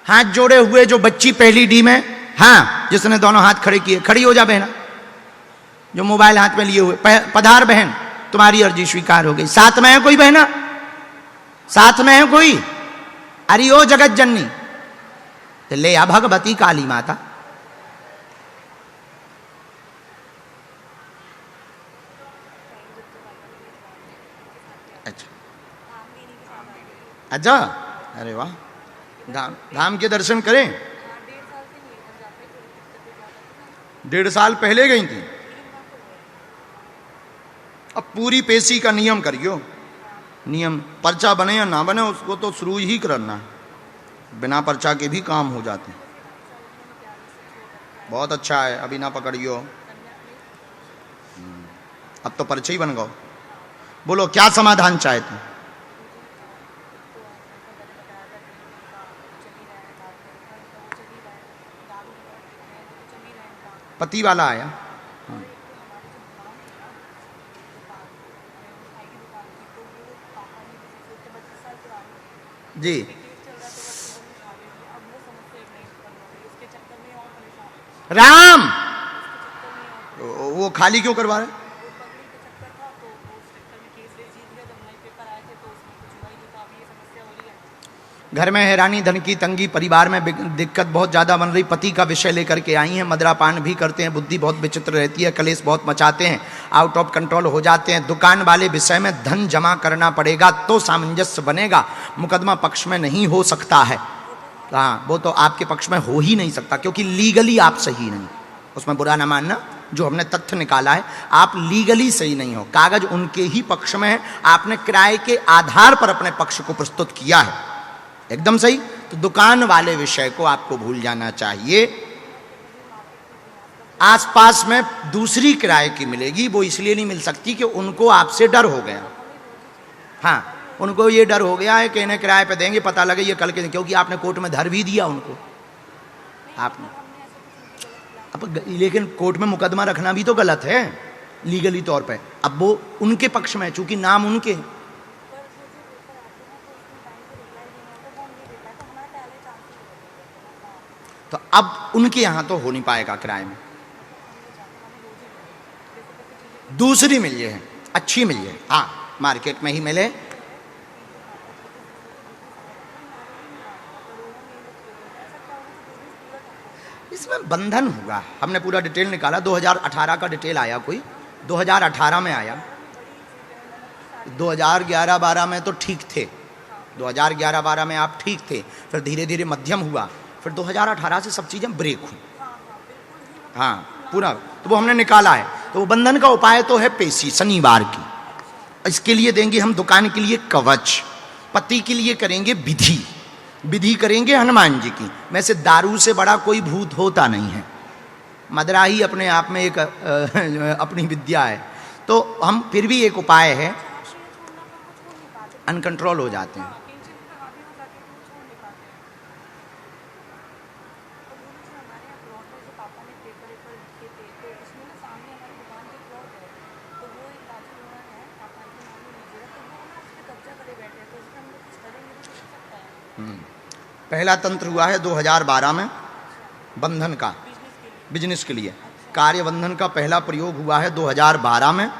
हाथ जोड़े हुए जो बच्ची पहली डी में, हाँ, जिसने दोनों हाथ खड़े किए, खड़ी हो जा बहना, जो मोबाइल हाथ में लिए हुए, पधार बहन, तुम्हारी अर्जी स्वीकार हो गई। साथ में है कोई बहना? साथ में है कोई? अरे ओ जगत जननी, तो ले आ भगवती काली माता। अच्छा अच्छा, अरे वाह, धाम के दर्शन करें। 1.5 साल पहले गई थी। अब पूरी पेशी का नियम करियो, नियम, पर्चा बने या ना बने उसको तो शुरू ही करना है। बिना पर्चा के भी काम हो जाते हैं। बहुत अच्छा है, अभी ना पकड़ियो। अब तो पर्चे ही बन गए। बोलो क्या समाधान चाहते? पति वाला आया, जी, राम, वो खाली क्यों करवा रहे? घर में हैरानी, धन की तंगी, परिवार में दिक्कत बहुत ज्यादा बन रही, पति का विषय लेकर के आई हैं, मदिरापान भी करते हैं, बुद्धि बहुत विचित्र रहती है, कलेश बहुत मचाते हैं, आउट ऑफ कंट्रोल हो जाते हैं। दुकान वाले विषय में धन जमा करना पड़ेगा तो सामंजस्य बनेगा, मुकदमा पक्ष में नहीं हो सकता है। हाँ, वो तो आपके पक्ष में हो ही नहीं सकता, क्योंकि लीगली आप सही नहीं। उसमें बुरा ना मानना, जो हमने तथ्य निकाला है, आप लीगली सही नहीं हो, कागज उनके ही पक्ष में है, आपने किराए के आधार पर अपने पक्ष को प्रस्तुत किया है, एकदम सही। तो दुकान वाले विषय को आपको भूल जाना चाहिए। आसपास में दूसरी किराए की मिलेगी, वो इसलिए नहीं मिल सकती कि उनको आपसे डर हो गया। हाँ, उनको ये डर हो गया है कि इन्हें किराए पे देंगे, पता लगे ये कल के, क्योंकि आपने कोर्ट में धर भी दिया उनको आपने। अब लेकिन कोर्ट में मुकदमा रखना भी तो गलत है लीगली तौर पे। अब वो उनके पक्ष में है, चूंकि नाम उनके, तो अब उनके यहां तो हो नहीं पाएगा किराए में। दूसरी मिल जाए, अच्छी मिल जाए, हाँ, मार्केट में ही मिले। इसमें बंधन हुआ, हमने पूरा डिटेल निकाला, 2018 का डिटेल आया, कोई 2018 में आया, 2011-12 में तो ठीक थे, 2011-12 में आप ठीक थे, फिर धीरे धीरे मध्यम हुआ, फिर 2018 से सब चीजें ब्रेक हुई। हाँ, पूरा तो वो हमने निकाला है। तो वो बंधन का उपाय तो है पेशी शनिवार की, इसके लिए देंगे हम दुकान के लिए कवच, पति के लिए करेंगे विधि, विधि करेंगे हनुमान जी की। वैसे दारू से बड़ा कोई भूत होता नहीं है, मदराही अपने आप में एक अपनी विद्या है। तो हम फिर भी एक उपाय है, अनकंट्रोल हो जाते हैं। पहला तंत्र हुआ है 2012 में बंधन का, बिजनेस के लिए कार्य बंधन का पहला प्रयोग हुआ है 2012 में,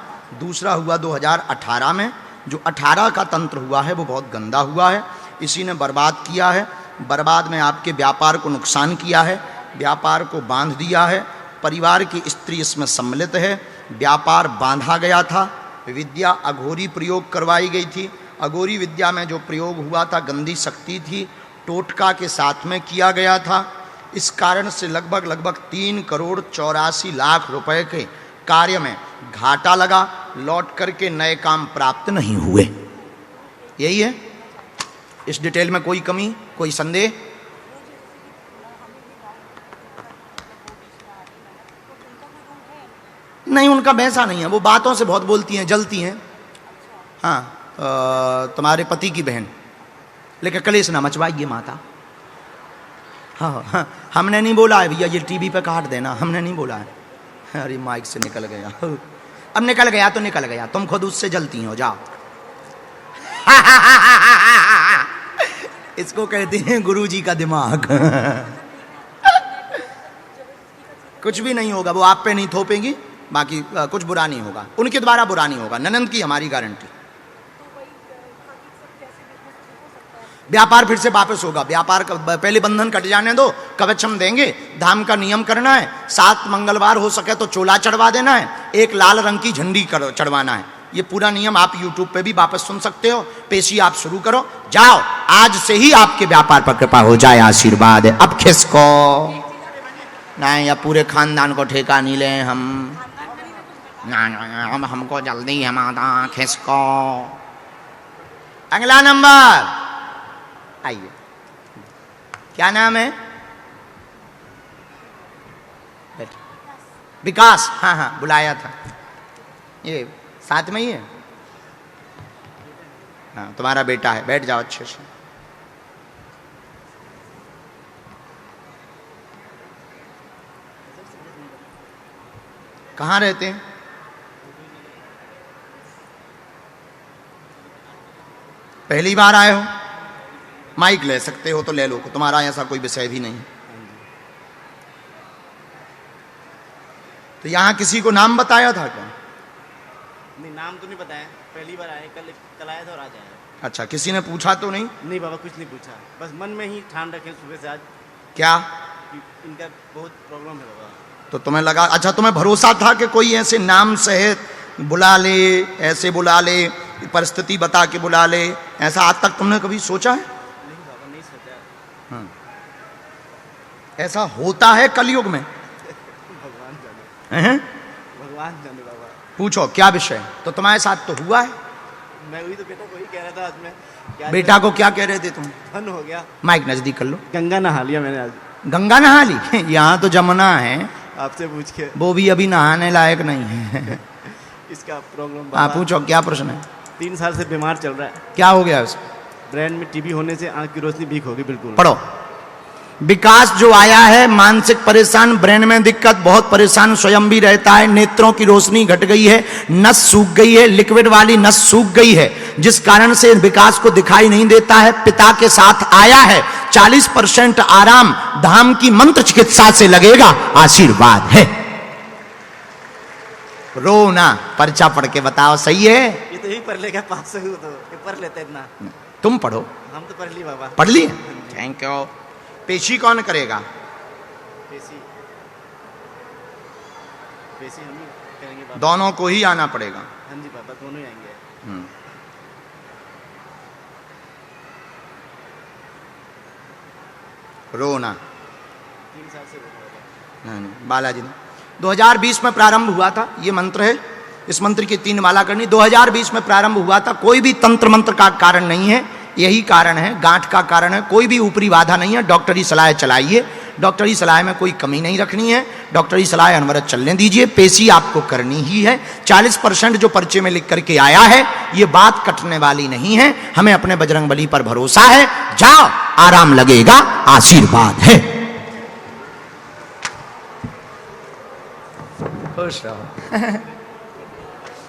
दूसरा हुआ 2018 में। जो 18 का तंत्र हुआ है वो बहुत गंदा हुआ है, इसी ने बर्बाद किया है। बर्बाद में आपके व्यापार को नुकसान किया है, व्यापार को बांध दिया है, परिवार की स्त्री इसमें सम्मिलित है, व्यापार बांधा गया था, विद्या अघोरी प्रयोग करवाई गई थी। अघोरी विद्या में जो प्रयोग हुआ था गंदी शक्ति थी, टोटका के साथ में किया गया था। इस कारण से लगभग 3,84,00,000 रुपए के कार्य में घाटा लगा, लौट करके नए काम प्राप्त नहीं हुए। यही है, इस डिटेल में कोई कमी, कोई संदेह? नहीं, उनका वैसा नहीं है, वो बातों से बहुत बोलती हैं, जलती हैं। हाँ, तुम्हारे पति की बहन, लेकिन कलेश ना मचवाइए माता। हाँ हाँ, हमने नहीं बोला है भैया, ये टीवी पे काट देना, हमने नहीं बोला है। अरे माइक से निकल गया, अब निकल गया तो निकल गया, तुम खुद उससे जलती हो, जाओ। इसको कहते हैं गुरुजी का दिमाग। कुछ भी नहीं होगा, वो आप पे नहीं थोपेंगी, बाकी कुछ बुरा नहीं होगा, उनके द्वारा बुरा नहीं होगा, ननंद की हमारी गारंटी। व्यापार फिर से वापस होगा, व्यापार का पहले बंधन कट जाने दो, कवच हम देंगे। धाम का नियम करना है, 7 मंगलवार हो सके तो चोला चढ़वा देना है, एक लाल रंग की झंडी चढ़वाना है। ये पूरा नियम आप YouTube पे भी वापस सुन सकते हो। पेशी आप शुरू करो, जाओ, आज से ही आपके व्यापार पर कृपा हो जाए, आशीर्वाद है। अब खिसको नहीं, अब पूरे खानदान को ठेका नहीं ले हम, हम हमको जल्दी हमारा खिसको। अगला नंबर आइए, क्या नाम है? विकास। हाँ हाँ बुलाया था, ये साथ में ही है। हाँ तुम्हारा बेटा है, बैठ जाओ अच्छे से। कहाँ रहते हैं? पहली बार आए हो? माइक ले सकते हो तो ले लो, तुम्हारा ऐसा कोई विषय भी नहीं। तो यहाँ किसी को नाम बताया था क्या? नहीं, नाम तो नहीं बताया, पहली बार आए, कल आया था और आज आया। अच्छा, किसी ने पूछा तो नहीं? नहीं बाबा, कुछ नहीं पूछा, बस मन में ही ठान रखे सुबह से आज। क्या? इनका बहुत प्रॉब्लम है बाबा। तो तुम्हें लगा, अच्छा तुम्हें भरोसा था कि कोई ऐसे नाम सहित बुला ले, ऐसे बुला ले, परिस्थिति बता के बुला ले, ऐसा आज तक तुमने कभी सोचा है? नहीं बाबा, नहीं सोचा। ऐसा होता है कलयुग में। भगवान जाने, भगवान जाने बाबा। पूछो क्या विषय? तो तुम्हारे साथ तो हुआ है। मैं वही तो बेटा को ही कह रहा था आज मैं। बेटा को क्या कह रहे थे तुम? फन हो गया। माइक नजदीक कर लो। गंगा नहा लिया मैंने आज। गंगा नहा ली? यहाँ तो जमुना है, आपसे पूछ के। वो भी अभी नहाने लायक नहीं है। इसका प्रॉब्लम हाँ पूछो क्या प्रश्न है? 3 साल से बीमार चल रहा है। क्या हो गया उसको? ब्रेन में टीबी होने से आंख की रोशनी वीक होगी बिल्कुल। पढ़ो। विकास जो आया है, मानसिक परेशान, ब्रेन में दिक्कत, बहुत परेशान स्वयं भी रहता है, नेत्रों की रोशनी घट गई है, नस सूख गई है, लिक्विड वाली नस सूख गई है, जिस कारण से विकास को दिखाई नहीं देता है। पिता के साथ आया है, 40% आराम धाम की मंत्र चिकित्सा से लगेगा, आशीर्वाद है। रो ना, पर्चा पढ़ के बताओ, सही है? ये तो ही पढ़ लेगा, पास से हो तो पढ़ लेते इतना। तुम पढ़ो। हम तो पढ़ लिए बाबा। पढ़ लिए? Thank you. पेशी कौन करेगा? पेशी हम ही करेंगे बाबा। दोनों को ही आना पड़ेगा। हाँ जी बाबा, दोनों ही आएंगे। रोना 3 साल से रो रहा नहीं, बालाजी ने 2020 में प्रारंभ हुआ था, ये मंत्र है, इस मंत्र की 3 माला करनी। 2020 में प्रारंभ हुआ था, कोई भी तंत्र मंत्र का कारण नहीं है, यही कारण है, गांठ का कारण है, कोई भी ऊपरी बाधा नहीं है। डॉक्टरी सलाह चलाइए, डॉक्टरी सलाह में कोई कमी नहीं रखनी है, डॉक्टरी सलाह अनवरत चलने दीजिए। पेशी आपको करनी ही है। 40% जो पर्चे में लिख करके आया है, ये बात कटने वाली नहीं है। हमें अपने बजरंगबली पर भरोसा है, जाओ, आराम लगेगा, आशीर्वाद है। खुश रहो।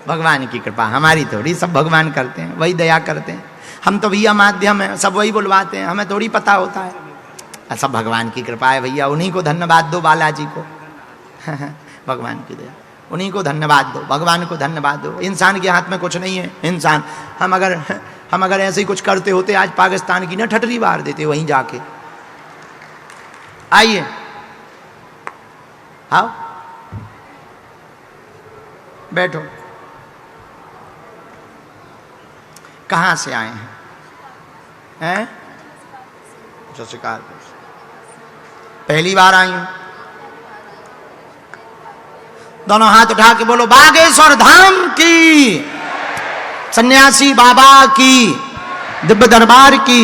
भगवान की कृपा, हमारी थोड़ी, सब भगवान करते हैं, वही दया करते हैं। हम तो भैया माध्यम है, सब वही बुलवाते हैं, हमें थोड़ी पता होता है। सब भगवान की कृपा है भैया, उन्हीं को धन्यवाद दो, बालाजी को। भगवान की दया, उन्हीं को धन्यवाद दो, भगवान को धन्यवाद दो। इंसान के हाथ में कुछ नहीं है। इंसान, हम अगर ऐसे ही कुछ करते होते, आज पाकिस्तान की ना ठटरी मार देते वहीं जाके। आइए, आओ, बैठो। कहाँ से आए हैं? शिकारपुर। पहली बार आई हूं? दोनों हाथ उठा के बोलो, बागेश्वर धाम की, सन्यासी बाबा की, दिव्य दरबार की